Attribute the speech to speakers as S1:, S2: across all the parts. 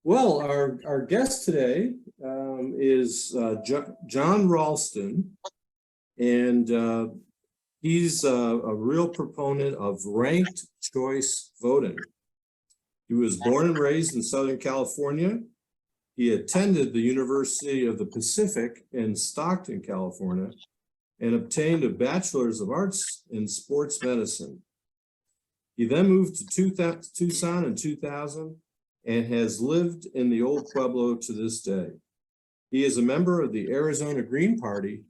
S1: Well, our guest today is John Ralston, and he's a real proponent of ranked choice voting. He was born and raised in Southern California. He attended the University of the Pacific in Stockton, California, and obtained a Bachelor's of Arts in Sports Medicine. He then moved to Tucson in 2000 and has lived in the Old Pueblo to this day. He is a member of the Arizona Green Party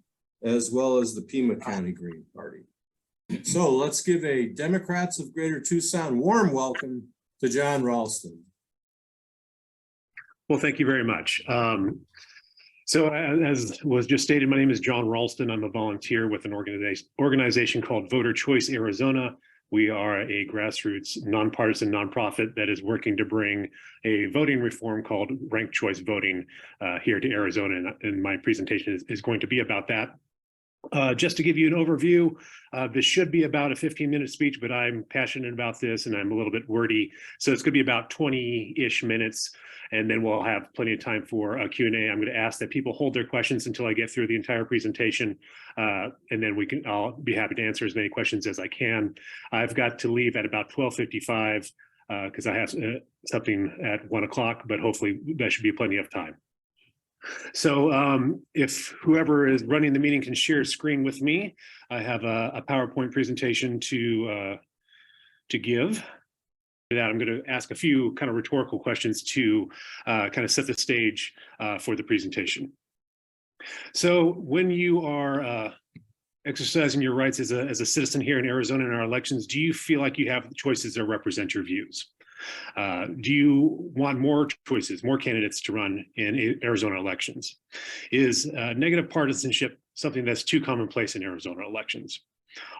S1: as well as the Pima County Green Party. So let's give a Democrats of Greater Tucson warm welcome to John Ralston.
S2: Well, thank you very much. So as was just stated, my name is John Ralston. I'm a volunteer with an organization called Voter Choice Arizona. We are a grassroots, nonpartisan nonprofit that is working to bring a voting reform called ranked choice voting here to Arizona, and my presentation is going to be about that. Just to give you an overview, this should be about a 15-minute speech, but I'm passionate about this and I'm a little bit wordy. So it's going to be about 20-ish minutes, and then we'll have plenty of time for a Q&A. I'm going to ask that people hold their questions until I get through the entire presentation, and then I'll be happy to answer as many questions as I can. I've got to leave at about 12:55 because I have something at 1 o'clock, but hopefully that should be plenty of time. So if whoever is running the meeting can share a screen with me, I have a PowerPoint presentation to give. For that, I'm going to ask a few kind of rhetorical questions to kind of set the stage for the presentation. So when you are exercising your rights as a citizen here in Arizona in our elections, do you feel like you have choices that represent your views? Do you want more choices, more candidates to run in Arizona elections? Is negative partisanship something that's too commonplace in Arizona elections?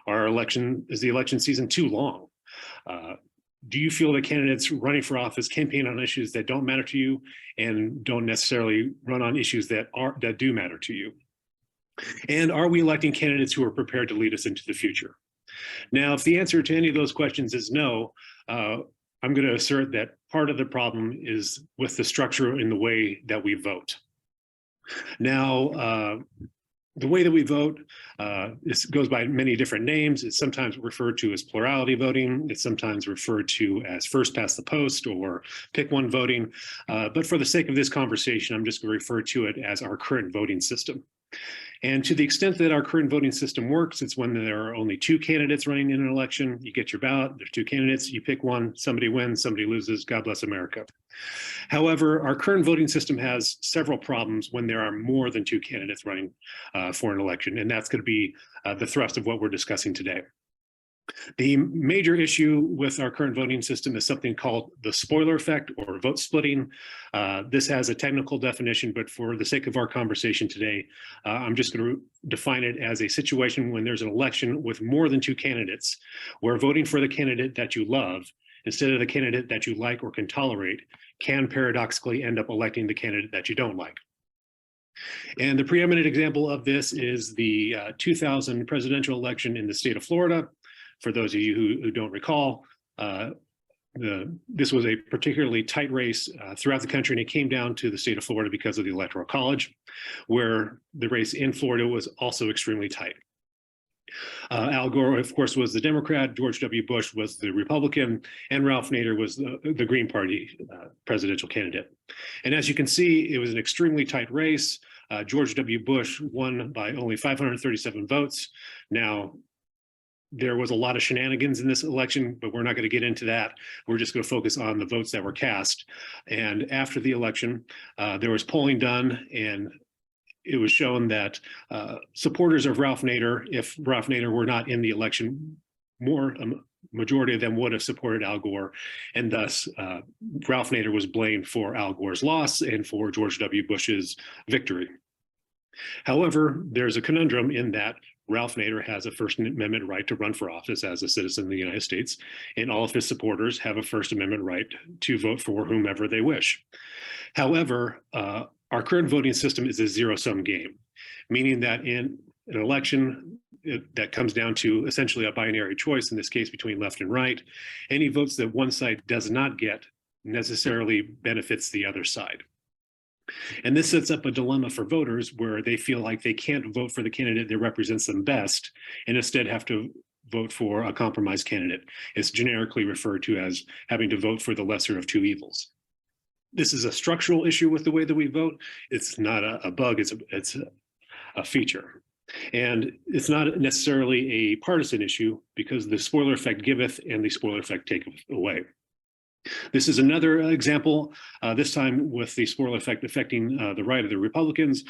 S2: Is the election season too long? Do you feel that candidates running for office campaign on issues that don't matter to you and don't necessarily run on issues that do matter to you? And are we electing candidates who are prepared to lead us into the future? Now, if the answer to any of those questions is no, I'm going to assert that part of the problem is with the structure in the way that we vote. Now, the way that we vote, this goes by many different names. It's sometimes referred to as plurality voting. It's sometimes referred to as first past the post or pick one voting. But for the sake of this conversation, I'm just going to refer to it as our current voting system. And to the extent that our current voting system works, it's when there are only two candidates running in an election. You get your ballot, there's two candidates, you pick one, somebody wins, somebody loses, God bless America. However, our current voting system has several problems when there are more than two candidates running for an election, and that's going to be the thrust of what we're discussing today. The major issue with our current voting system is something called the spoiler effect or vote splitting. This has a technical definition, but for the sake of our conversation today, I'm just going to define it as a situation when there's an election with more than two candidates, where voting for the candidate that you love instead of the candidate that you like or can tolerate can paradoxically end up electing the candidate that you don't like. And the preeminent example of this is the 2000 presidential election in the state of Florida. For those of you who don't recall, this was a particularly tight race throughout the country, and it came down to the state of Florida because of the Electoral College, where the race in Florida was also extremely tight. Al Gore, of course, was the Democrat, George W. Bush was the Republican, and Ralph Nader was the Green Party presidential candidate. And as you can see, it was an extremely tight race. George W. Bush won by only 537 votes. Now, there was a lot of shenanigans in this election, but we're not going to get into that. We're just going to focus on the votes that were cast. And after the election, there was polling done, and it was shown that supporters of Ralph Nader, if Ralph Nader were not in the election, majority of them would have supported Al Gore. And thus, Ralph Nader was blamed for Al Gore's loss and for George W. Bush's victory. However, there's a conundrum in that Ralph Nader has a First Amendment right to run for office as a citizen of the United States, and all of his supporters have a First Amendment right to vote for whomever they wish. However, our current voting system is a zero-sum game, meaning that in an election that comes down to essentially a binary choice, in this case between left and right, any votes that one side does not get necessarily benefits the other side. And this sets up a dilemma for voters where they feel like they can't vote for the candidate that represents them best and instead have to vote for a compromise candidate. It's generically referred to as having to vote for the lesser of two evils. This is a structural issue with the way that we vote. It's not a bug, it's a feature. And it's not necessarily a partisan issue because the spoiler effect giveth and the spoiler effect taketh away. This is another example, this time with the spoiler effect affecting the right of the Republicans,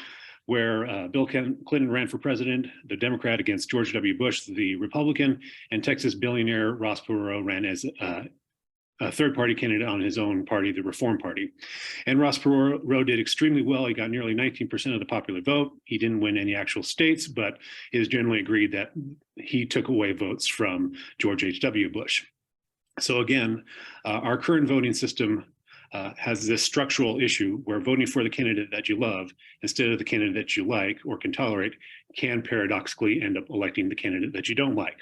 S2: where Bill Clinton ran for president, the Democrat against George W. Bush, the Republican, and Texas billionaire Ross Perot ran as a third-party candidate on his own party, the Reform Party. And Ross Perot did extremely well. He got nearly 19% of the popular vote. He didn't win any actual states, but it is generally agreed that he took away votes from George H.W. Bush. So again, our current voting system has this structural issue where voting for the candidate that you love instead of the candidate that you like or can tolerate can paradoxically end up electing the candidate that you don't like.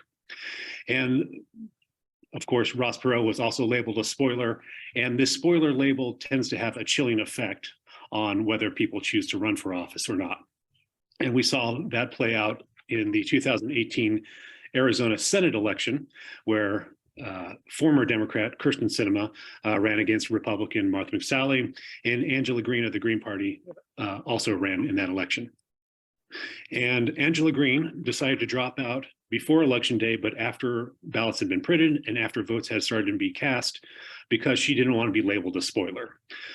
S2: And of course, Ross Perot was also labeled a spoiler, and this spoiler label tends to have a chilling effect on whether people choose to run for office or not. And we saw that play out in the 2018 Arizona Senate election, where former Democrat Kyrsten Sinema ran against Republican Martha McSally, and Angela Green of the Green Party also ran in that election. And Angela Green decided to drop out before Election Day, but after ballots had been printed and after votes had started to be cast, because she didn't want to be labeled a spoiler.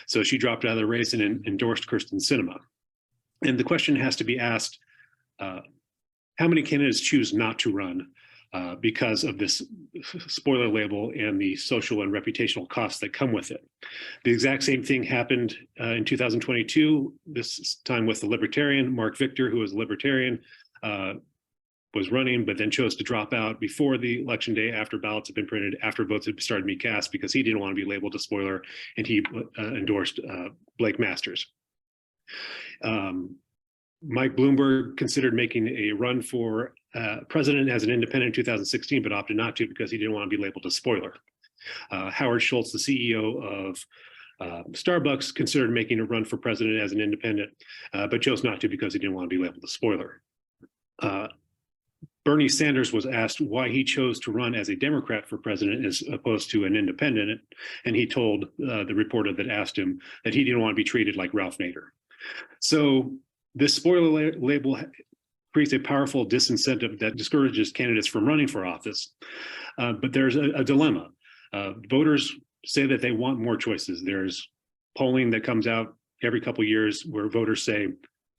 S2: So she dropped out of the race and endorsed Kyrsten Sinema. And the question has to be asked, how many candidates choose not to run because of this spoiler label and the social and reputational costs that come with it? The exact same thing happened in 2022, this time with the Libertarian. Mark Victor, who was a Libertarian, was running, but then chose to drop out before the Election Day, after ballots had been printed, after votes had started to be cast, because he didn't want to be labeled a spoiler, and he endorsed Blake Masters. Mike Bloomberg considered making a run for president as an independent in 2016, but opted not to because he didn't want to be labeled a spoiler. Howard Schultz, the CEO of Starbucks, considered making a run for president as an independent, but chose not to because he didn't want to be labeled a spoiler. Bernie Sanders was asked why he chose to run as a Democrat for president as opposed to an independent, and he told the reporter that asked him that he didn't want to be treated like Ralph Nader. So this spoiler label creates a powerful disincentive that discourages candidates from running for office. But there's a dilemma. Voters say that they want more choices. There's polling that comes out every couple of years where voters say,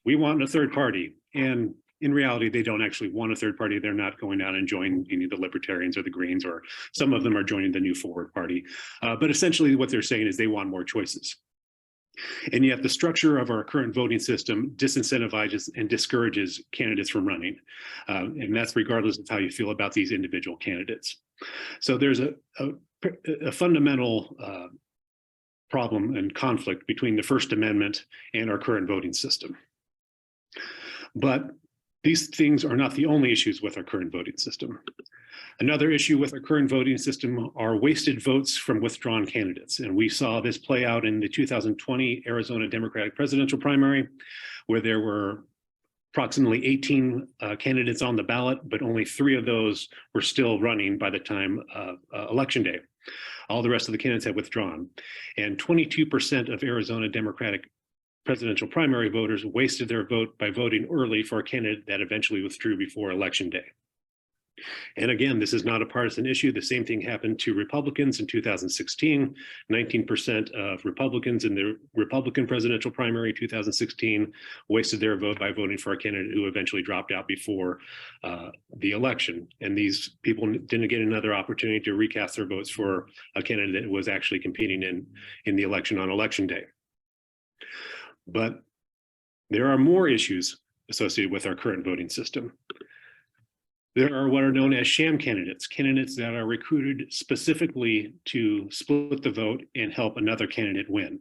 S2: we want a third party. And in reality, they don't actually want a third party. They're not going out and joining any of the Libertarians or the Greens, or some of them are joining the New Forward Party. But essentially what they're saying is they want more choices. And yet the structure of our current voting system disincentivizes and discourages candidates from running. And that's regardless of how you feel about these individual candidates. So there's a fundamental problem and conflict between the First Amendment and our current voting system. But these things are not the only issues with our current voting system. Another issue with our current voting system are wasted votes from withdrawn candidates. And we saw this play out in the 2020 Arizona Democratic presidential primary, where there were approximately 18 candidates on the ballot, but only 3 of those were still running by the time of Election Day. All the rest of the candidates had withdrawn. And 22% of Arizona Democratic presidential primary voters wasted their vote by voting early for a candidate that eventually withdrew before Election Day. And again, this is not a partisan issue. The same thing happened to Republicans in 2016. 19% of Republicans in the Republican presidential primary 2016 wasted their vote by voting for a candidate who eventually dropped out before the election. And these people didn't get another opportunity to recast their votes for a candidate that was actually competing in the election on Election Day. But there are more issues associated with our current voting system. There are what are known as sham candidates, candidates that are recruited specifically to split the vote and help another candidate win.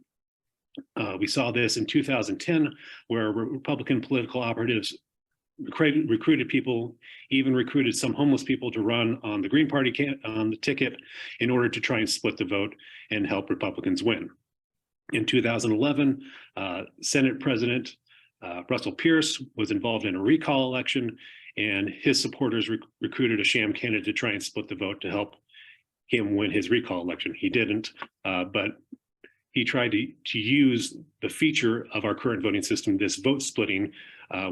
S2: We saw this in 2010, where Republican political operatives recruited people, even recruited some homeless people to run on the Green Party on the ticket in order to try and split the vote and help Republicans win. In 2011, Senate President Russell Pierce was involved in a recall election, and his supporters recruited a sham candidate to try and split the vote to help him win his recall election. He didn't, but he tried to use the feature of our current voting system, this vote splitting,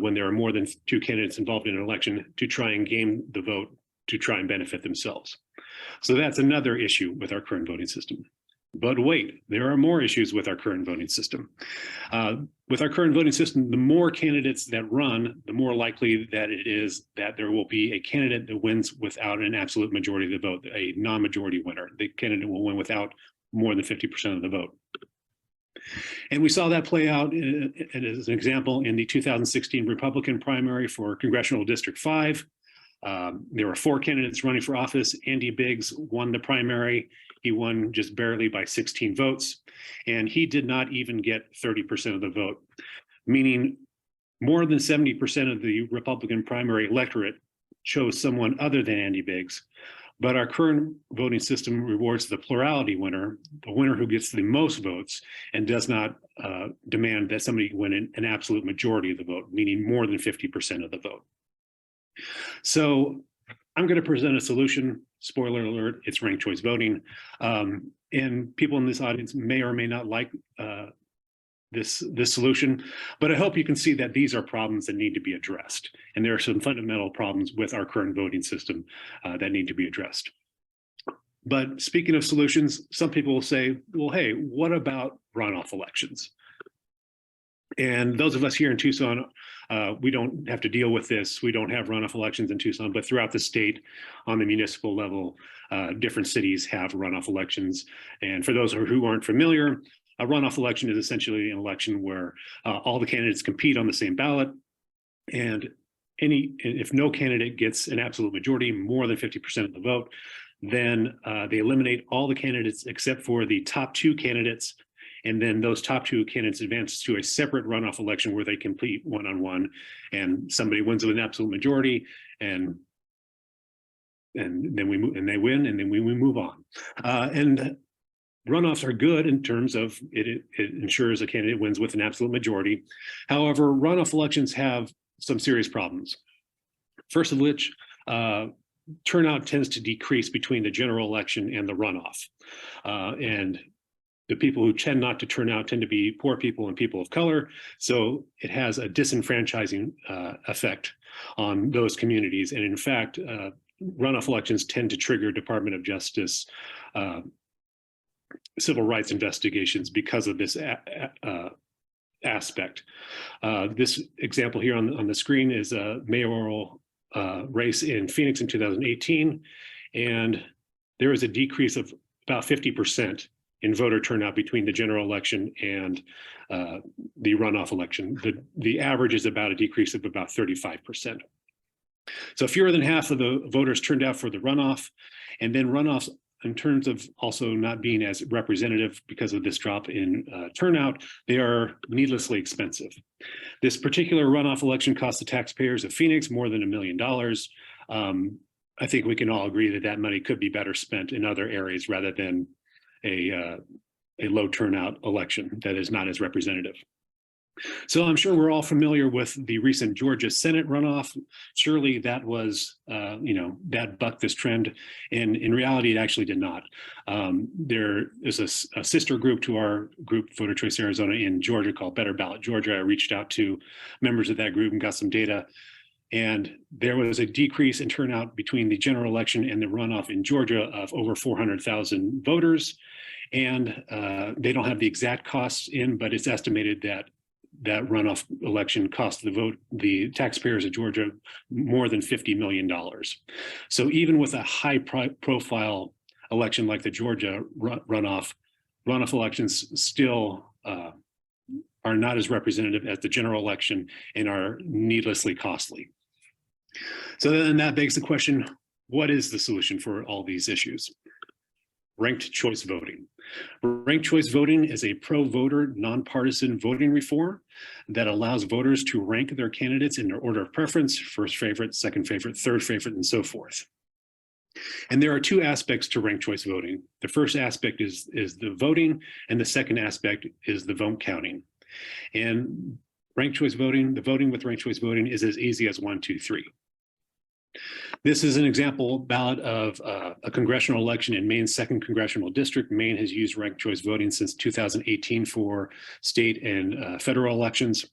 S2: when there are more than two candidates involved in an election, to try and game the vote to try and benefit themselves. So that's another issue with our current voting system. But wait, there are more issues with our current voting system. With our current voting system, the more candidates that run, the more likely that it is that there will be a candidate that wins without an absolute majority of the vote, a non-majority winner. The candidate will win without more than 50% of the vote. And we saw that play out as an example in the 2016 Republican primary for Congressional District 5. There were 4 candidates running for office. Andy Biggs won the primary. He won just barely by 16 votes, and he did not even get 30% of the vote, meaning more than 70% of the Republican primary electorate chose someone other than Andy Biggs. But our current voting system rewards the plurality winner, the winner who gets the most votes, and does not demand that somebody win an absolute majority of the vote, meaning more than 50% of the vote. So I'm going to present a solution. Spoiler alert, it's ranked choice voting. And people in this audience may or may not like this solution, but I hope you can see that these are problems that need to be addressed. And there are some fundamental problems with our current voting system that need to be addressed. But speaking of solutions, some people will say, well, hey, what about runoff elections? And those of us here in Tucson, we don't have to deal with this. We don't have runoff elections in Tucson, but throughout the state on the municipal level, different cities have runoff elections. And for those who aren't familiar, a runoff election is essentially an election where all the candidates compete on the same ballot. And if no candidate gets an absolute majority, more than 50% of the vote, then they eliminate all the candidates except for the top 2 candidates. And then those top 2 candidates advance to a separate runoff election where they compete one-on-one, and somebody wins with an absolute majority, and then they win, and then we move on. And runoffs are good in terms of it ensures a candidate wins with an absolute majority. However, runoff elections have some serious problems. First of which, turnout tends to decrease between the general election and the runoff. And the people who tend not to turn out tend to be poor people and people of color. So it has a disenfranchising effect on those communities. And in fact, runoff elections tend to trigger Department of Justice civil rights investigations because of this aspect. This example here on the screen is a mayoral race in Phoenix in 2018. And there was a decrease of about 50% in voter turnout between the general election and the runoff election. The average is about a decrease of about 35%. So fewer than half of the voters turned out for the runoff, and then runoffs in terms of also not being as representative because of this drop in turnout, they are needlessly expensive. This particular runoff election cost the taxpayers of Phoenix more than $1 million. I think we can all agree that that money could be better spent in other areas rather than a low turnout election that is not as representative. So I'm sure we're all familiar with the recent Georgia Senate runoff. Surely that was, that bucked this trend. And in reality, it actually did not. There is a sister group to our group, Voter Choice Arizona, in Georgia called Better Ballot Georgia. I reached out to members of that group and got some data. And there was a decrease in turnout between the general election and the runoff in Georgia of over 400,000 voters. And they don't have the exact costs in, but it's estimated that that runoff election cost the taxpayers of Georgia more than $50 million. So even with a high profile election like the Georgia runoff elections still are not as representative as the general election and are needlessly costly. So then that begs the question, what is the solution for all these issues? ranked choice voting. Ranked choice voting is a pro-voter, nonpartisan voting reform that allows voters to rank their candidates in their order of preference: first favorite, second favorite, third favorite, and so forth. And there are two aspects to ranked choice voting. The first aspect is the voting, and the second aspect is the vote counting. And ranked choice voting, the voting with ranked choice voting is as easy as 1, 2, 3. This is an example ballot of a congressional election in Maine's 2nd Congressional District. Maine has used ranked choice voting since 2018 for state and federal elections.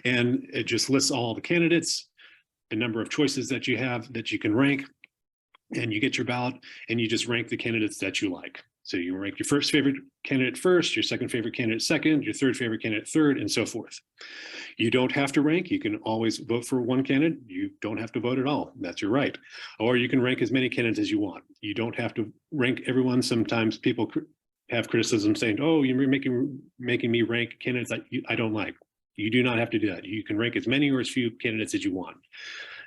S2: And it just lists all the candidates, the number of choices that you have that you can rank, and you get your ballot and you just rank the candidates that you like. So you rank your first favorite candidate first, your second favorite candidate second, your third favorite candidate third, and so forth. You don't have to rank. You can always vote for one candidate. You don't have to vote at all. That's your right. Or you can rank as many candidates as you want. You don't have to rank everyone. Sometimes people have criticism saying, oh, you're making me rank candidates I don't like. You do not have to do that. You can rank as many or as few candidates as you want.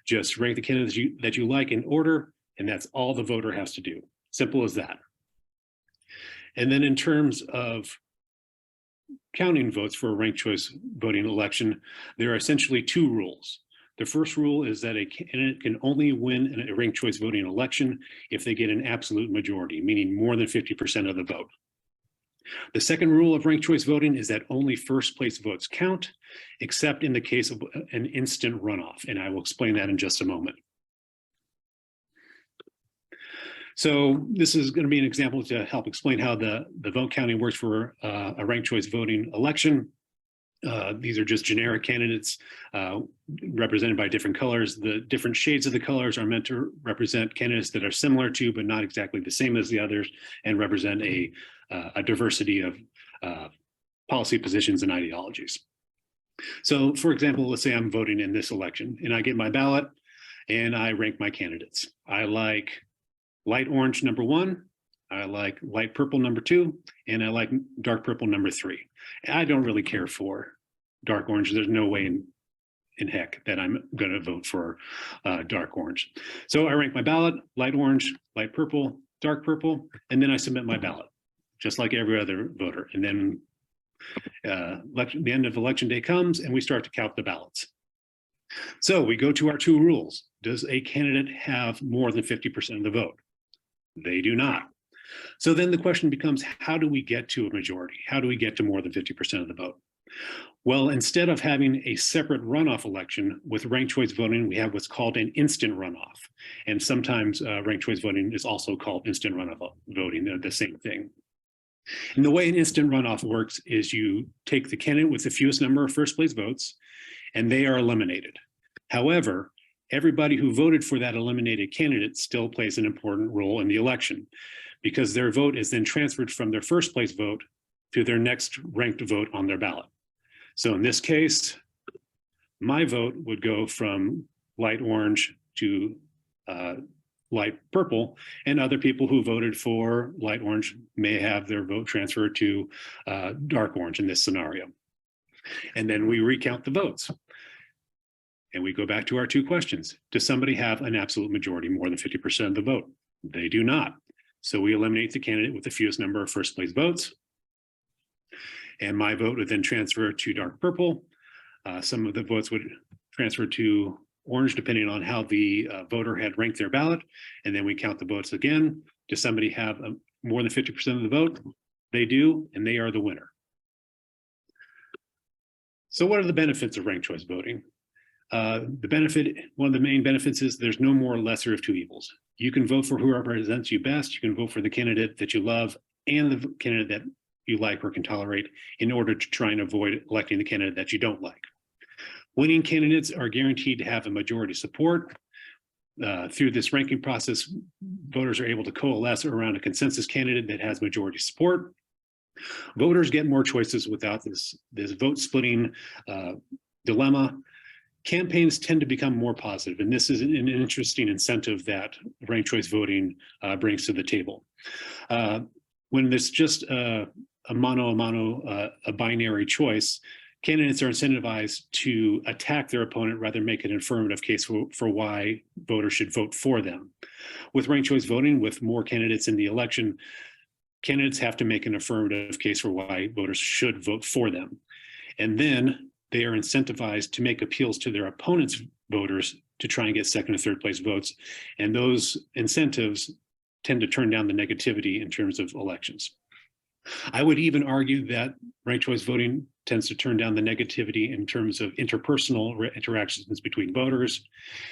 S2: Just rank the candidates that you like in order, and that's all the voter has to do. Simple as that. And then in terms of counting votes for a ranked choice voting election, there are essentially two rules. The first rule is that a candidate can only win a ranked choice voting election if they get an absolute majority, meaning more than 50% of the vote. The second rule of ranked choice voting is that only first place votes count, except in the case of an instant runoff. And I will explain that in just a moment. So this is going to be an example to help explain how the vote counting works for a ranked choice voting election. These are just generic candidates represented by different colors. The different shades of the colors are meant to represent candidates that are similar to, but not exactly the same as the others, and represent a diversity of policy positions and ideologies. So for example, let's say I'm voting in this election and I get my ballot and I rank my candidates. I like light orange number 1, I like light purple number 2, and I like dark purple number 3. I don't really care for dark orange. There's no way in heck that I'm going to vote for dark orange. So I rank my ballot: light orange, light purple, dark purple, and then I submit my ballot, just like every other voter. And then the end of election day comes and we start to count the ballots. So we go to our two rules. Does a candidate have more than 50% of the vote? They do not. So then the question becomes, how do we get to a majority? How do we get to more than 50% of the vote? Well, instead of having a separate runoff election with ranked choice voting, we have what's called an instant runoff. And sometimes ranked choice voting is also called instant runoff voting. They're the same thing. And the way an instant runoff works is you take the candidate with the fewest number of first place votes, and they are eliminated. However, everybody who voted for that eliminated candidate still plays an important role in the election, because their vote is then transferred from their first place vote to their next ranked vote on their ballot. So in this case, my vote would go from light orange to light purple, and other people who voted for light orange may have their vote transferred to dark orange in this scenario. And then we recount the votes. And we go back to our two questions. Does somebody have an absolute majority, more than 50% of the vote? They do not. So we eliminate the candidate with the fewest number of first place votes. And my vote would then transfer to dark purple. Some of the votes would transfer to orange, depending on how the voter had ranked their ballot. And then we count the votes again. Does somebody have more than 50% of the vote? They do, and they are the winner. So what are the benefits of ranked choice voting? One of the main benefits is there's no more lesser of two evils. You can vote for who represents you best. You can vote for the candidate that you love and the candidate that you like or can tolerate, in order to try and avoid electing the candidate that you don't like. Winning candidates are guaranteed to have a majority support. Through this ranking process, voters are able to coalesce around a consensus candidate that has majority support. Voters get more choices without this vote splitting dilemma. Campaigns tend to become more positive, and this is an interesting incentive that ranked choice voting brings to the table. When there's just a binary choice, candidates are incentivized to attack their opponent rather than make an affirmative case for why voters should vote for them. With ranked choice voting, with more candidates in the election, candidates have to make an affirmative case for why voters should vote for them. And then they are incentivized to make appeals to their opponent's voters to try and get second or third place votes. And those incentives tend to turn down the negativity in terms of elections. I would even argue that ranked choice voting tends to turn down the negativity in terms of interpersonal interactions between voters.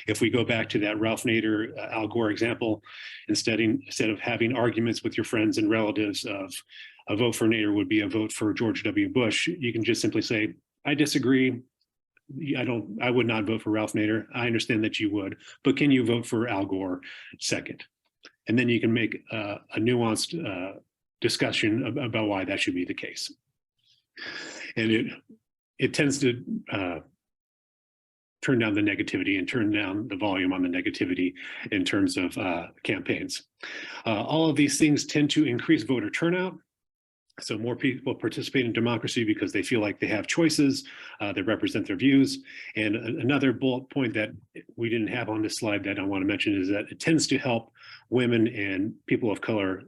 S2: If we go back to that Ralph Nader, Al Gore example, instead of having arguments with your friends and relatives of a vote for Nader would be a vote for George W. Bush, you can just simply say, I disagree. I would not vote for Ralph Nader. I understand that you would, but can you vote for Al Gore second? And then you can make a nuanced discussion about why that should be the case. And it tends to turn down the negativity and turn down the volume on the negativity in terms of campaigns. All of these things tend to increase voter turnout. So more people participate in democracy because they feel like they have choices, that represent their views. And another bullet point that we didn't have on this slide that I want to mention is that it tends to help women and people of color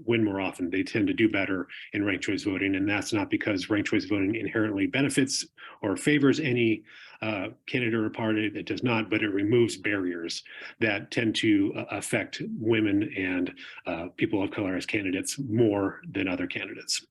S2: win more often. They tend to do better in ranked choice voting, and that's not because ranked choice voting inherently benefits or favors any candidate or party. That does not, but it removes barriers that tend to affect women and people of color as candidates more than other candidates.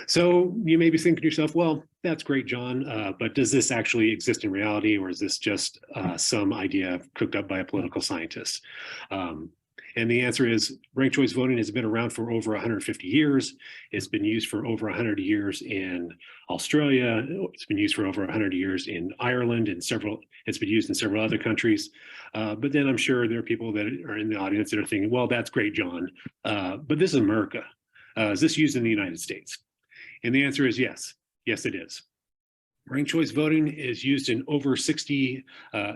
S2: So you may be thinking to yourself, well, that's great, John, but does this actually exist in reality, or is this just some idea cooked up by a political scientist? And the answer is ranked choice voting has been around for over 150 years. It's been used for over 100 years in Australia. It's been used for over 100 years in Ireland and it's been used in several other countries. But then I'm sure there are people that are in the audience that are thinking, well, that's great, John, but this is America. Is this used in the United States? And the answer is yes. Yes, it is. Ranked choice voting is used in over 60,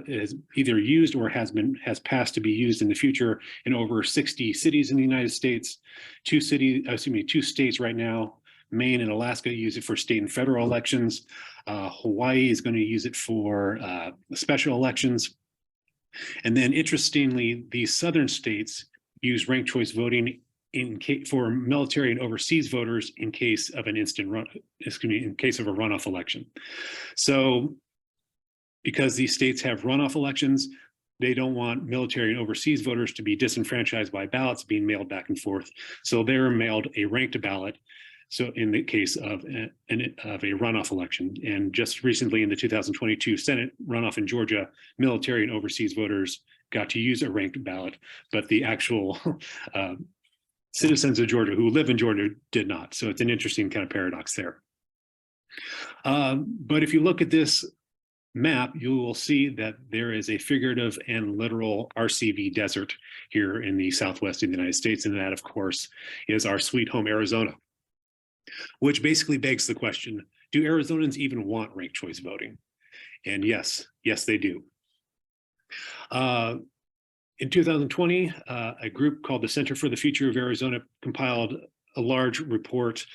S2: is either used or has passed to be used in the future in over 60 cities in the United States. Two states right now, Maine and Alaska, use it for state and federal elections. Hawaii is going to use it for special elections. And then interestingly, these southern states use ranked choice voting for military and overseas voters in case of in case of a runoff election. So because these states have runoff elections, they don't want military and overseas voters to be disenfranchised by ballots being mailed back and forth. So they're mailed a ranked ballot. So in the case of a runoff election, and just recently in the 2022 Senate runoff in Georgia, military and overseas voters got to use a ranked ballot, but the actual citizens of Georgia who live in Georgia did not. So it's an interesting kind of paradox there. But if you look at this map, you will see that there is a figurative and literal RCV desert here in the Southwest of the United States. And that, of course, is our sweet home, Arizona, which basically begs the question, do Arizonans even want ranked choice voting? And yes, they do. In 2020, a group called the Center for the Future of Arizona compiled a large report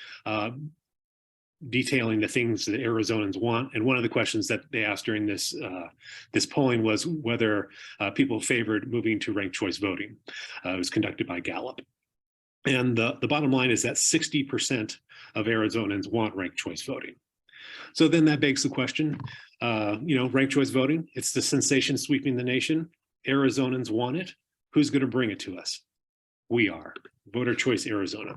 S2: detailing the things that Arizonans want. And one of the questions that they asked during this polling was whether people favored moving to ranked choice voting. It was conducted by Gallup. And the bottom line is that 60% of Arizonans want ranked choice voting. So then that begs the question, ranked choice voting, it's the sensation sweeping the nation. Arizonans want it. Who's going to bring it to us? We are. Voter Choice Arizona.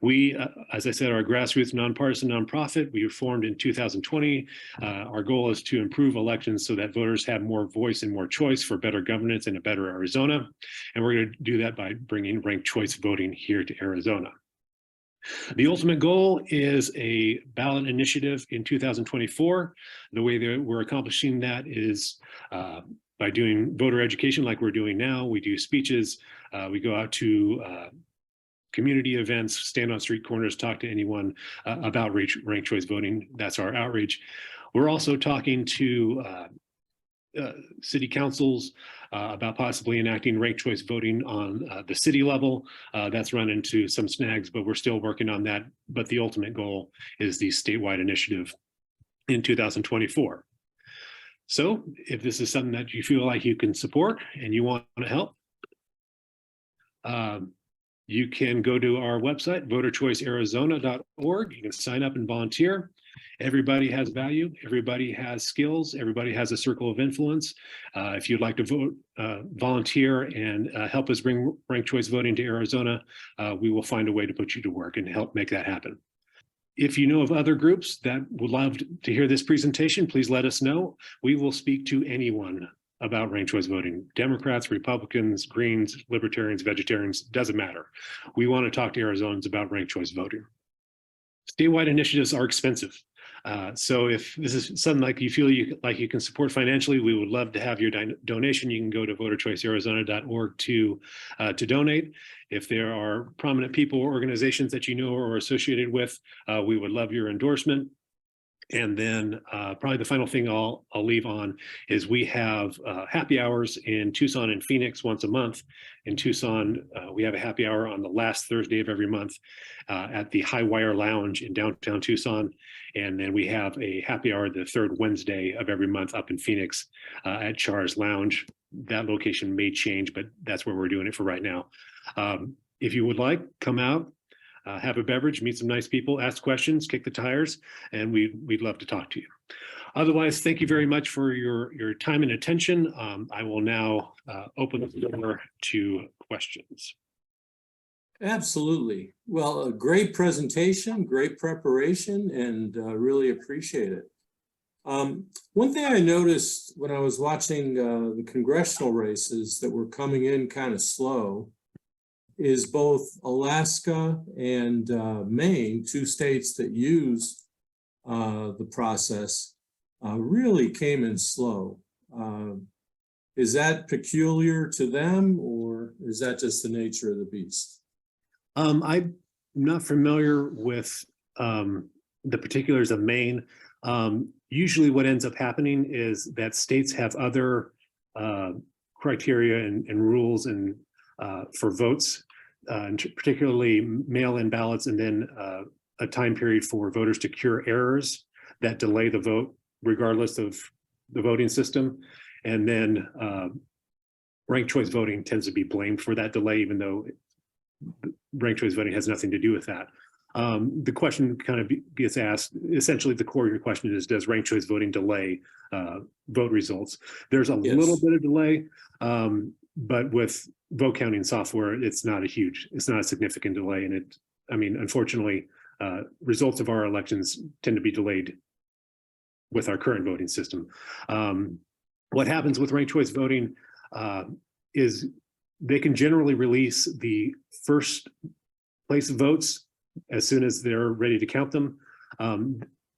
S2: We, as I said, are a grassroots nonpartisan nonprofit. We were formed in 2020. Our goal is to improve elections so that voters have more voice and more choice for better governance and a better Arizona. And we're going to do that by bringing ranked choice voting here to Arizona. The ultimate goal is a ballot initiative in 2024. The way that we're accomplishing that is by doing voter education like we're doing now. We do speeches, we go out to community events, stand on street corners, talk to anyone about ranked choice voting. That's our outreach. We're also talking to city councils about possibly enacting ranked choice voting on the city level. That's run into some snags, but we're still working on that. But the ultimate goal is the statewide initiative in 2024. So if this is something that you feel like you can support and you want to help, you can go to our website, voterchoicearizona.org. You can sign up and volunteer. Everybody has value. Everybody has skills. Everybody has a circle of influence. If you'd like to volunteer and help us bring ranked choice voting to Arizona, we will find a way to put you to work and help make that happen. If you know of other groups that would love to hear this presentation, please let us know. We will speak to anyone about ranked choice voting. Democrats, Republicans, Greens, Libertarians, Vegetarians, doesn't matter. We want to talk to Arizonans about ranked choice voting. Statewide initiatives are expensive. So if this is something like you feel like you can support financially, we would love to have your donation. You can go to voterchoicearizona.org to donate. If there are prominent people or organizations that you know or are associated with, we would love your endorsement. And then probably the final thing I'll leave on is we have happy hours in Tucson and Phoenix once a month. In Tucson, we have a happy hour on the last Thursday of every month at the High Wire Lounge in downtown Tucson. And then we have a happy hour the third Wednesday of every month up in Phoenix at Char's Lounge. That location may change, but that's where we're doing it for right now. If you would like, come out. Have a beverage, meet some nice people, ask questions, kick the tires, and we'd love to talk to you. Otherwise, thank you very much for your time and attention. I will now open the floor to questions.
S1: Absolutely. Well, a great presentation, great preparation, and really appreciate it. One thing I noticed when I was watching the congressional races that were coming in kind of slow is both Alaska and Maine, two states that use the process, really came in slow. Is that peculiar to them, or is that just the nature of the beast?
S2: I'm not familiar with the particulars of Maine. Usually what ends up happening is that states have other criteria and rules and for votes, particularly mail-in ballots, and then a time period for voters to cure errors that delay the vote regardless of the voting system. And then ranked choice voting tends to be blamed for that delay, even though ranked choice voting has nothing to do with that. The question kind of gets asked, essentially the core of your question is, does ranked choice voting delay vote results? There's a little bit of delay, but with vote counting software, it's not a significant delay. And unfortunately, results of our elections tend to be delayed with our current voting system. What happens with ranked choice voting is they can generally release the first place votes as soon as they're ready to count them.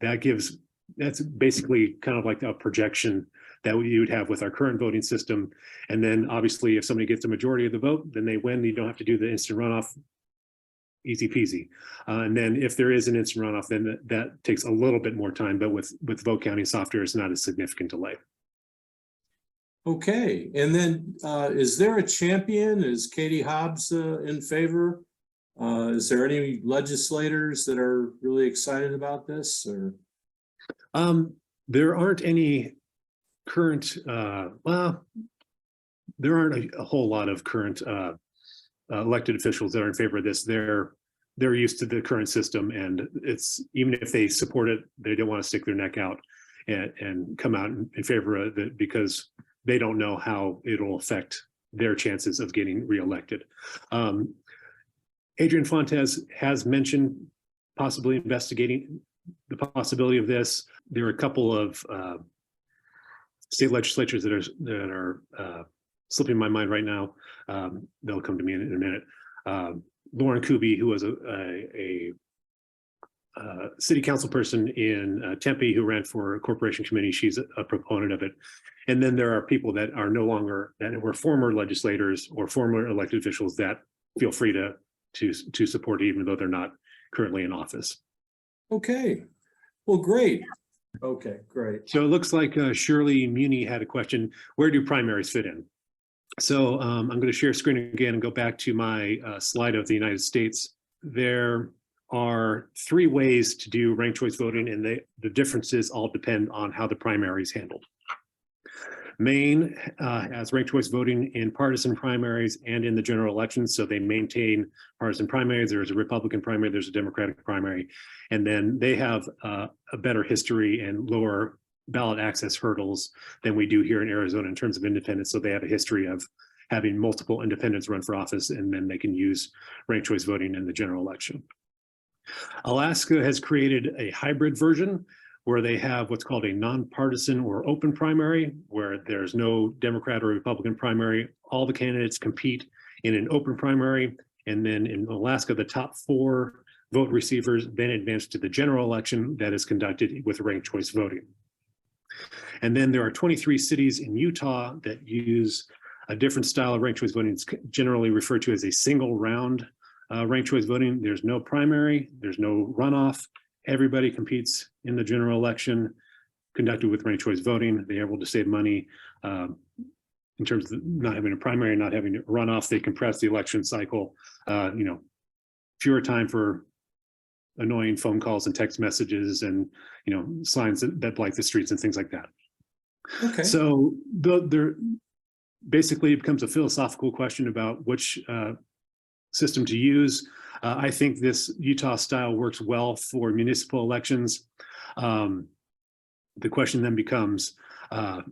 S2: That's basically kind of like a projection that you would have with our current voting system. And then obviously if somebody gets a majority of the vote, then they win. You don't have to do the instant runoff, easy peasy. And then if there is an instant runoff, then that takes a little bit more time, but with vote counting software, it's not a significant delay.
S1: Okay, and then is there a champion? Is Katie Hobbs in favor? Is there any legislators that are really excited about this? Or
S2: there aren't any current, well, there aren't a whole lot of current elected officials that are in favor of this. They're used to the current system, and it's, even if they support it, they don't want to stick their neck out and come out in favor of it because they don't know how it'll affect their chances of getting reelected. Adrian Fontes has mentioned possibly investigating the possibility of this. There are a couple of state legislatures that are slipping my mind right now. They'll come to me in a minute. Lauren Kuby, who was a city council person in Tempe who ran for a corporation committee, she's a proponent of it. And then there are people that are no longer, that were former legislators or former elected officials that feel free to support it, even though they're not currently in office.
S1: okay, well, great. Okay, great.
S2: So it looks like Shirley Muni had a question. Where do primaries fit in? So I'm going to share screen again and go back to my slide of the United States. There are three ways to do ranked choice voting, and the differences all depend on how the primary is handled. Maine has ranked choice voting in partisan primaries and in the general elections. So they maintain partisan primaries. There's a Republican primary, there's a Democratic primary, and then they have a better history and lower ballot access hurdles than we do here in Arizona in terms of independents. So they have a history of having multiple independents run for office, and then they can use ranked choice voting in the general election. Alaska has created a hybrid version where they have what's called a nonpartisan or open primary, where there's no Democrat or Republican primary. All the candidates compete in an open primary. And then in Alaska, the top 4 vote receivers then advance to the general election that is conducted with ranked choice voting. And then there are 23 cities in Utah that use a different style of ranked choice voting. It's generally referred to as a single round ranked choice voting. There's no primary, there's no runoff. Everybody competes in the general election conducted with ranked choice voting. They're able to save money in terms of not having a primary, not having a runoff. They compress the election cycle, fewer time for annoying phone calls and text messages and, signs that blight the streets and things like that.
S1: Okay.
S2: So there basically it becomes a philosophical question about which system to use. I think this Utah style works well for municipal elections. The question then becomes, how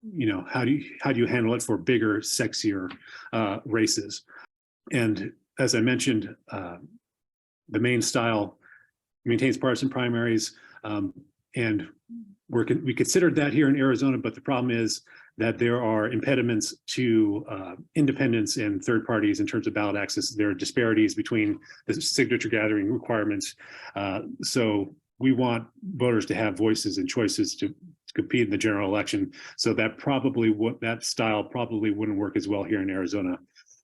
S2: do you handle it for bigger, sexier races? And as I mentioned, the Maine style maintains partisan primaries, and we considered that here in Arizona, but the problem is that there are impediments to independents and third parties in terms of ballot access. There are disparities between the signature gathering requirements. So we want voters to have voices and choices to compete in the general election. So that style probably wouldn't work as well here in Arizona.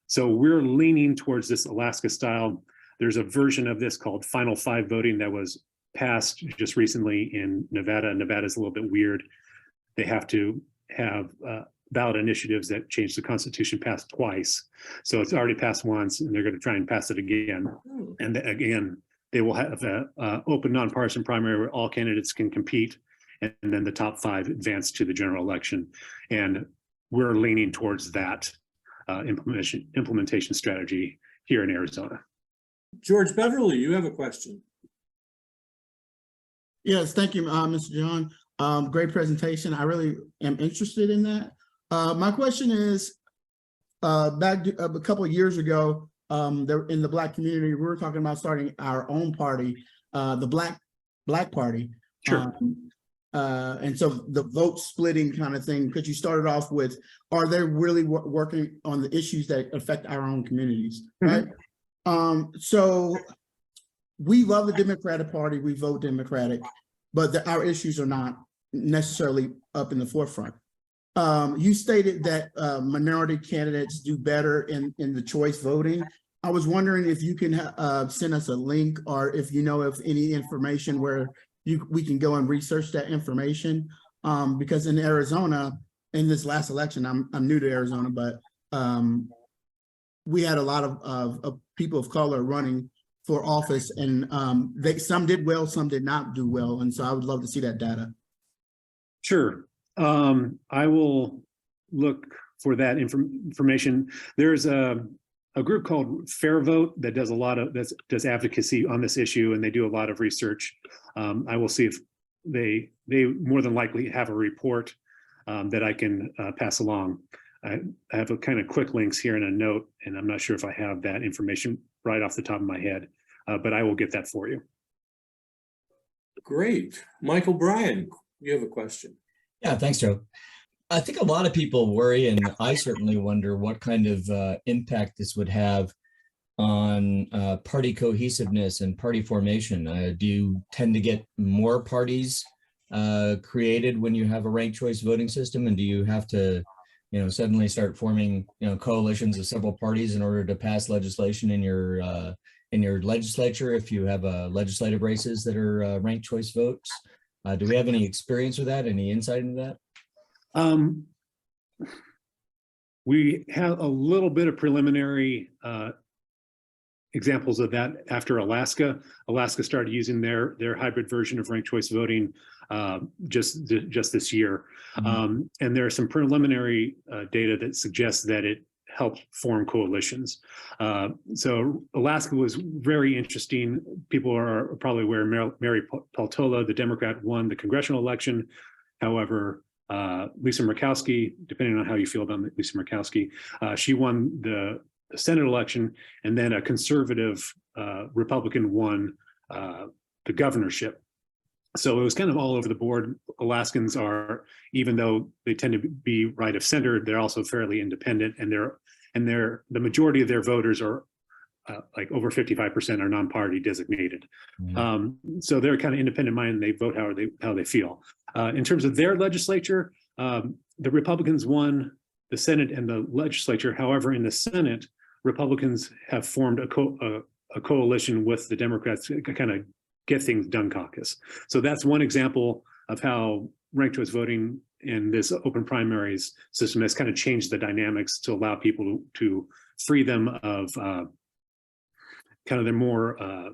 S2: So we're leaning towards this Alaska style. There's a version of this called Final 5 voting that was passed just recently in Nevada. Nevada's a little bit weird. They have to have ballot initiatives that change the Constitution passed twice. So it's already passed once, and they're going to try and pass it again. And again, they will have an open nonpartisan primary where all candidates can compete, and then the top 5 advance to the general election. And we're leaning towards that implementation strategy here in Arizona.
S1: George Beverly, you have a question.
S3: Yes, thank you, Mr. John. Great presentation. I really am interested in that. My question is, back a couple of years ago, there in the Black community, we were talking about starting our own party, the Black Party.
S2: Sure.
S3: And so the vote splitting kind of thing, could you start it off with, are they really working on the issues that affect our own communities, right? So we love the Democratic Party, we vote Democratic, but our issues are not necessarily up in the forefront. You stated that minority candidates do better in the choice voting. I was wondering if you can send us a link, or if you know of any information where we can go and research that information, because in Arizona, in this last election, I'm new to Arizona, but we had a lot of people of color running for office, and some did well, some did not do well, and so I would love to see that data.
S2: Sure. I will look for that information. There's a group called Fair Vote that does does advocacy on this issue, and they do a lot of research. I will see if they more than likely have a report that I can pass along. I have a kind of quick links here in a note, and I'm not sure if I have that information right off the top of my head, but I will get that for you.
S1: Great. Michael Bryan, you have a question.
S4: Yeah, thanks, Joe. I think a lot of people worry, and I certainly wonder what kind of impact this would have on party cohesiveness and party formation. Do you tend to get more parties created when you have a ranked choice voting system? And do you have to, suddenly start forming, coalitions of several parties in order to pass legislation in your legislature if you have legislative races that are ranked choice votes? Do we have any experience with that? Any insight into that?
S2: We have a little bit of preliminary examples of that after Alaska. Alaska started using their hybrid version of ranked choice voting just this year. And there are some preliminary data that suggests that it helped form coalitions. So Alaska was very interesting. People are probably aware Mary Peltola, the Democrat, won the congressional election. However, Lisa Murkowski, depending on how you feel about Lisa Murkowski, she won the Senate election, and then a conservative Republican won the governorship. So it was kind of all over the board. Alaskans are, even though they tend to be right of center, they're also fairly independent, and the majority of their voters are like over 55% are non-party designated. So they're kind of independent minded, and they vote how they feel. In terms of their legislature, the Republicans won the Senate and the legislature. However, in the Senate, Republicans have formed a coalition with the Democrats to kind of get things done caucus. So that's one example of how ranked choice voting in this open primaries system has kind of changed the dynamics to allow people to free them of kind of their more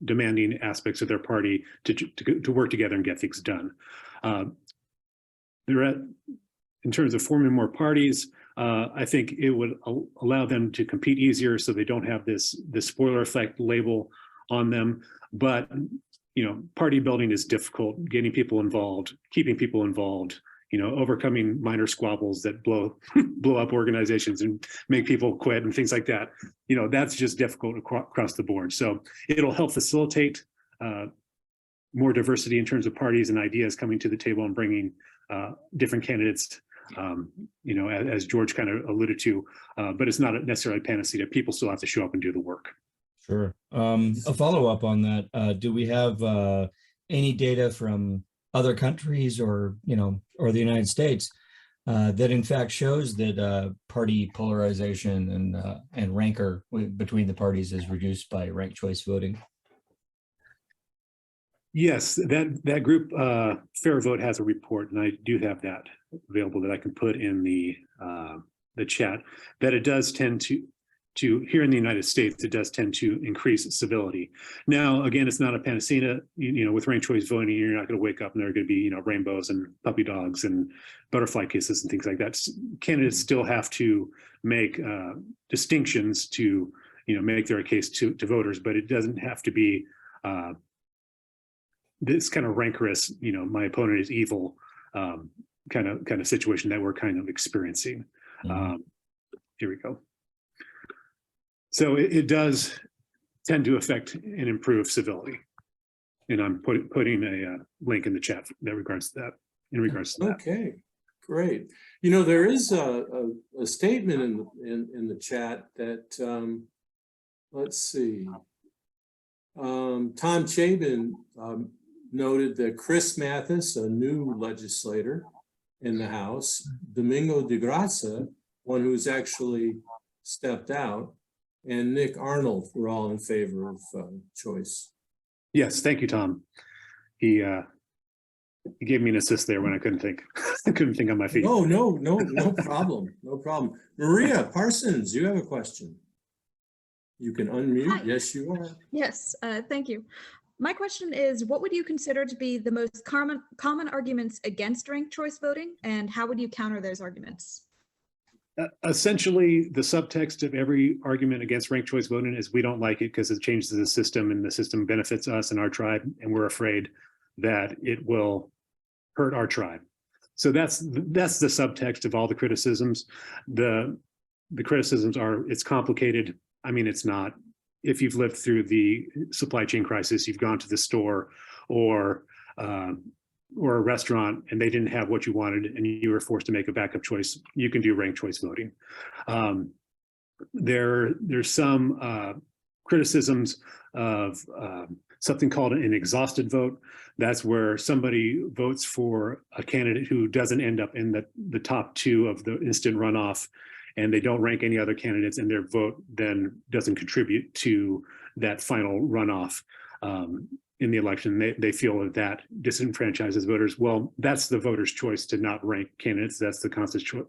S2: demanding aspects of their party to work together and get things done. In terms of forming more parties, I think it would allow them to compete easier, so they don't have this spoiler effect label on them. But party building is difficult. Getting people involved, keeping people involved, overcoming minor squabbles that blow up organizations and make people quit and things like that. That's just difficult across the board. So it'll help facilitate more diversity in terms of parties and ideas coming to the table and bringing different candidates. As George kind of alluded to, but it's not necessarily panacea. People still have to show up and do the work.
S4: Sure. A follow-up on that. Do we have any data from other countries or the United States that in fact shows that party polarization and rancor between the parties is reduced by ranked choice voting?
S2: Yes, that group, Fair Vote, has a report, and I do have that available that I can put in the chat, that it does tend to here in the United States, it does tend to increase civility. Now, again, it's not a panacea. With ranked choice voting, you're not going to wake up and there are going to be rainbows and puppy dogs and butterfly kisses and things like that. Candidates still have to make distinctions to make their case to voters, but it doesn't have to be this kind of rancorous, my opponent is evil kind of situation that we're kind of experiencing. Here we go. So it does tend to affect and improve civility. And I'm putting a link in the chat in regards to that.
S1: Okay, great. There is a statement in the chat that, let's see, Tom Chabin noted that Chris Mathis, a new legislator in the House, Domingo de Graça, one who's actually stepped out, and Nick Arnold were all in favor of choice.
S2: Yes, thank you, Tom. He gave me an assist there when I couldn't think. I couldn't think on my feet.
S1: Oh, no problem. No problem. Maria Parsons, you have a question. You can unmute.
S5: Hi.
S1: Yes, you are.
S5: Yes, thank you. My question is, what would you consider to be the most common arguments against ranked choice voting, and how would you counter those arguments?
S2: Essentially, the subtext of every argument against ranked choice voting is we don't like it because it changes the system and the system benefits us and our tribe, and we're afraid that it will hurt our tribe. So that's the subtext of all the criticisms. The criticisms are, it's complicated. I mean, it's not. If you've lived through the supply chain crisis, you've gone to the store or a restaurant and they didn't have what you wanted and you were forced to make a backup choice, you can do ranked choice voting. There's some criticisms of something called an exhausted vote. That's where somebody votes for a candidate who doesn't end up in the top two of the instant runoff, and they don't rank any other candidates, and their vote then doesn't contribute to that final runoff in the election. They feel that disenfranchises voters. Well, that's the voters' choice to not rank candidates. That's the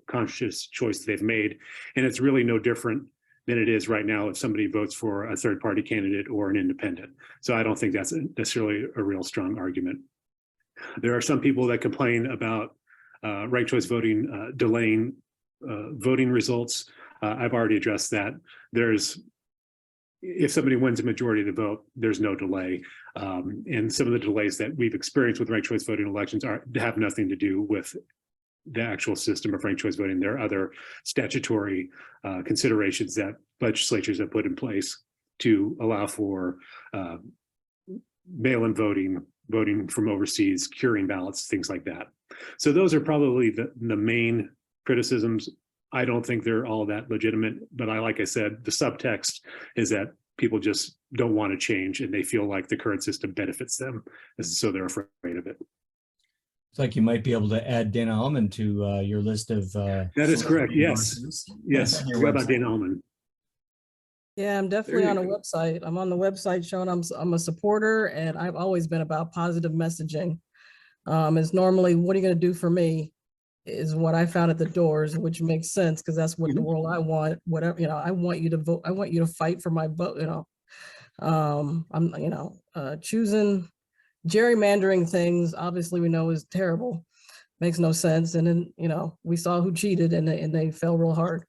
S2: conscious choice they've made. And it's really no different than it is right now if somebody votes for a third party candidate or an independent. So I don't think that's necessarily a real strong argument. There are some people that complain about ranked choice voting delaying voting results. I've already addressed that. If somebody wins a majority of the vote, there's no delay. And some of the delays that we've experienced with ranked choice voting elections have nothing to do with the actual system of ranked choice voting. There are other statutory considerations that legislatures have put in place to allow for mail-in voting, voting from overseas, curing ballots, things like that. So those are probably the main criticisms. I don't think they're all that legitimate, but like I said, the subtext is that people just don't want to change and they feel like the current system benefits them. So they're afraid of it.
S4: It's like you might be able to add Dana Allman to your list of.
S2: That is correct. Yes. Yes.
S4: On your
S2: What about
S4: website.
S2: Dana Allman?
S6: Yeah, I'm definitely
S1: you
S6: on a
S1: go.
S6: website. I'm on the website showing I'm a supporter, and I've always been about positive messaging. It's normally, what are you going to do for me? Is what I found at the doors, which makes sense because that's what the world I want. Whatever, I want you to vote. I want you to fight for my vote. I'm, choosing gerrymandering things. Obviously, we know is terrible, makes no sense. And then, we saw who cheated, and they fell real hard.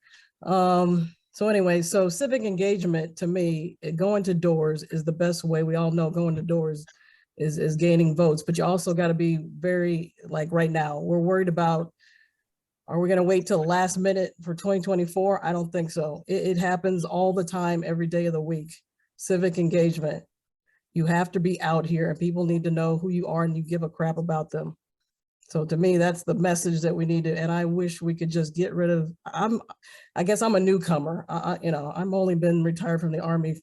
S6: So anyway, so civic engagement to me, going to doors is the best way. We all know going to doors is gaining votes, but you also got to be very, like right now, we're worried about, are we going to wait till the last minute for 2024? I don't think so. It happens all the time, every day of the week. Civic engagement. You have to be out here and people need to know who you are and you give a crap about them. So to me, that's the message that we need to, and I wish we could just get rid of, I guess I'm a newcomer. I'm only been retired from the Army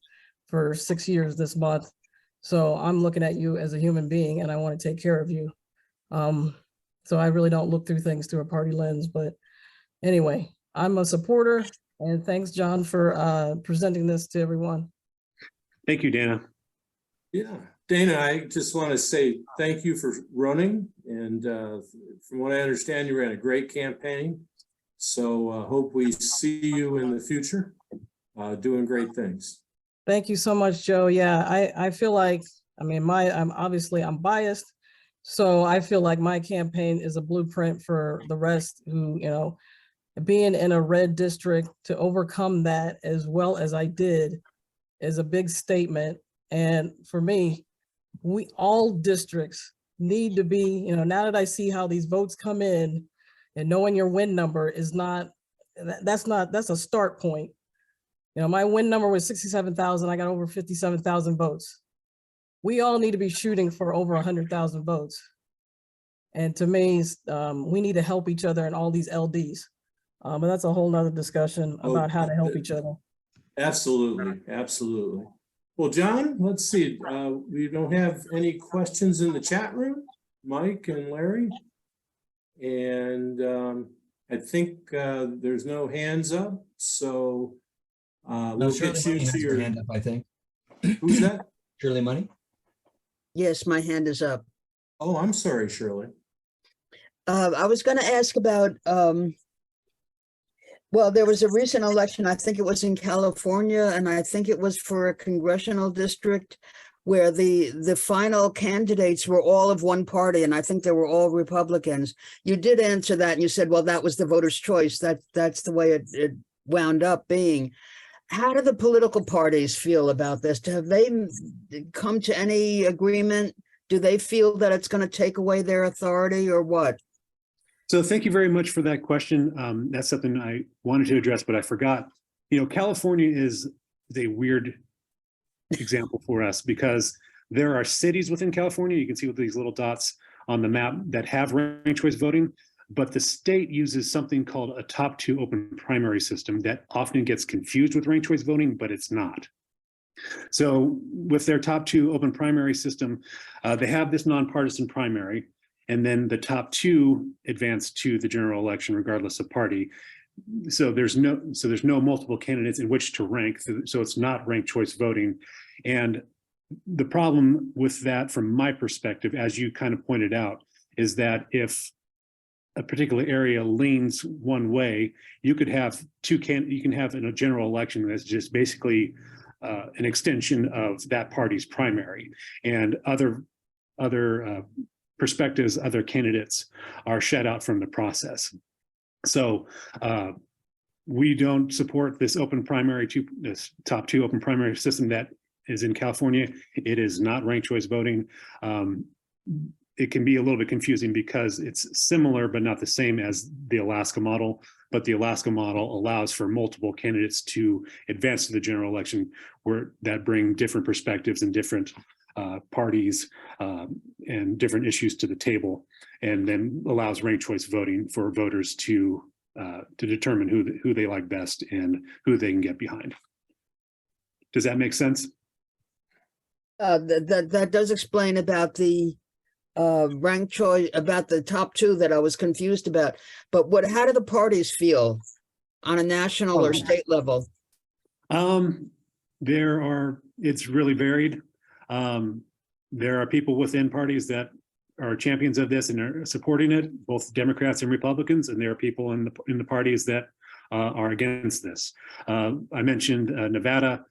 S6: for 6 years this month. So I'm looking at you as a human being and I want to take care of you. So I really don't look through things through a party lens, but anyway, I'm a supporter, and thanks, John, for presenting this to everyone.
S2: Thank you, Dana.
S1: Yeah, Dana, I just want to say thank you for running. And from what I understand, you ran a great campaign. So hope we see you in the future doing great things.
S6: Thank you so much, Joe. Yeah, I feel like, I'm biased. So I feel like my campaign is a blueprint for the rest who, being in a red district, to overcome that as well as I did is a big statement. And for me, all districts need to be, now that I see how these votes come in and knowing your win number is that's a start point. My win number was 67,000. I got over 57,000 votes. We all need to be shooting for over 100,000 votes. And to me, we need to help each other in all these LDs. But that's a whole nother discussion about how to help each other.
S1: Absolutely, absolutely. Well, John, let's see. We don't have any questions in the chat room, Mike and Larry. And I think there's no hands up. So we'll get you to your
S4: hand up, I think.
S1: Who's that?
S4: Shirley Money?
S7: Yes, my hand is up.
S1: Oh, I'm sorry, Shirley.
S7: I was going to ask about, well, there was a recent election, I think it was in California, and I think it was for a congressional district where the final candidates were all of one party, and I think they were all Republicans. You did answer that, and you said, well, that was the voter's choice. That's the way it wound up being. How do the political parties feel about this? Have they come to any agreement? Do they feel that it's going to take away their authority or what?
S2: So thank you very much for that question. That's something I wanted to address, but I forgot. California is a weird example for us because there are cities within California, you can see with these little dots on the map, that have ranked choice voting, but the state uses something called a top two open primary system that often gets confused with ranked choice voting, but it's not. So with their top two open primary system, they have this nonpartisan primary, and then the top two advance to the general election regardless of party. So there's no multiple candidates in which to rank. So it's not ranked choice voting. And the problem with that, from my perspective, as you kind of pointed out, is that if a particular area leans one way, you could have you can have in a general election that's just basically an extension of that party's primary, and other perspectives, other candidates are shut out from the process. So we don't support this open primary this top two open primary system that is in California. It is not ranked choice voting. It can be a little bit confusing because it's similar but not the same as the Alaska model. But the Alaska model allows for multiple candidates to advance to the general election, where that bring different perspectives and different parties and different issues to the table, and then allows ranked choice voting for voters to determine who they like best and who they can get behind. Does that make sense?
S7: That does explain about the ranked choice, about the top two that I was confused about. But how do the parties feel on a national or state level?
S2: It's really varied. There are people within parties that are champions of this and are supporting it, both Democrats and Republicans, and there are people in the parties that are against this. I mentioned Nevada.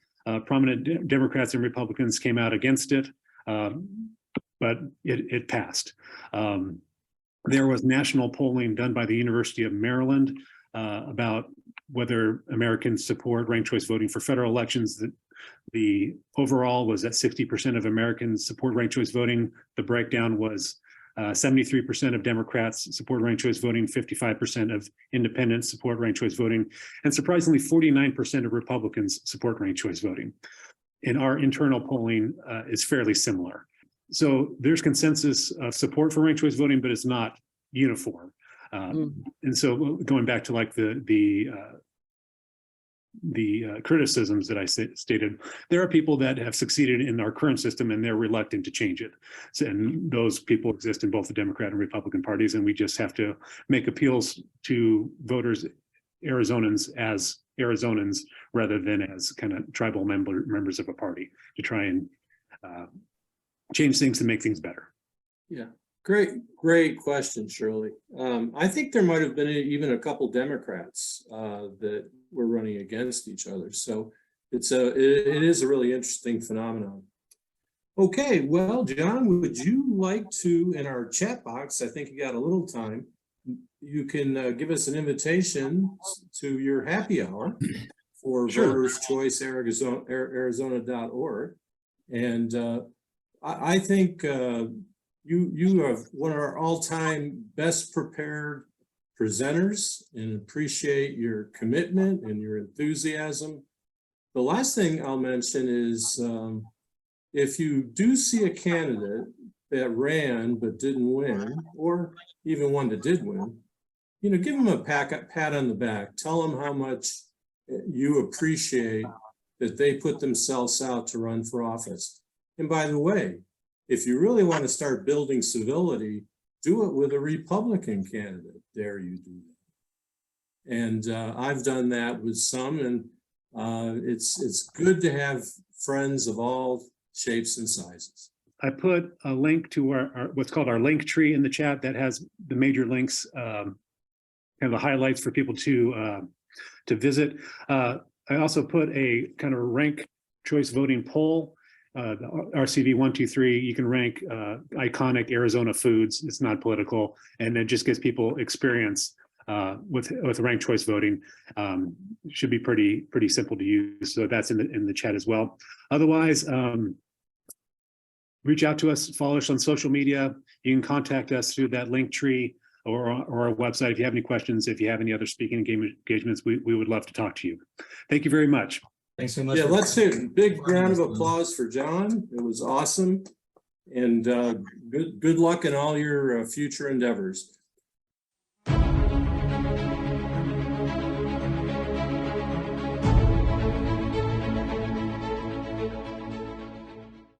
S2: Prominent Democrats and Republicans came out against it, but it passed. There was national polling done by the University of Maryland about whether Americans support ranked choice voting for federal elections. The overall was that 60% of Americans support ranked choice voting. The breakdown was 73% of Democrats support ranked choice voting, 55% of independents support ranked choice voting, and surprisingly, 49% of Republicans support ranked choice voting. And our internal polling is fairly similar. So there's consensus of support for ranked choice voting, but it's not uniform. And so going back to like the criticisms that I stated, there are people that have succeeded in our current system and they're reluctant to change it. So, and those people exist in both the Democrat and Republican parties, and we just have to make appeals to voters, Arizonans, as Arizonans rather than as kind of tribal members of a party, to try and change things to make things better.
S1: Yeah, great question, Shirley. I think there might have been even a couple Democrats that were running against each other. So it is a really interesting phenomenon. Okay, well, John, would you like to, in our chat box, I think you got a little time, you can give us an invitation to your happy hour for Voters Choice Arizona.org. And I think you are one of our all-time best prepared presenters, and appreciate your commitment and your enthusiasm. The last thing I'll mention is if you do see a candidate that ran but didn't win, or even one that did win, give them a pat on the back. Tell them how much you appreciate that they put themselves out to run for office. And by the way, if you really want to start building civility, do it with a Republican candidate. Dare you do that? And I've done that with some, and it's good to have friends of all shapes and sizes.
S2: I put a link to our what's called our link tree in the chat that has the major links, kind of the highlights for people to visit. I also put a kind of rank choice voting poll. The RCV 123, you can rank iconic Arizona foods. It's not political, and it just gives people experience with ranked choice voting. Should be pretty simple to use. So that's in the chat as well. Otherwise, reach out to us, follow us on social media. You can contact us through that link tree or our website if you have any questions. If you have any other speaking engagements, we would love to talk to you. Thank you very much.
S4: Thanks so much.
S1: Yeah, let's do a big round of applause for John. It was awesome. And good luck in all your future endeavors.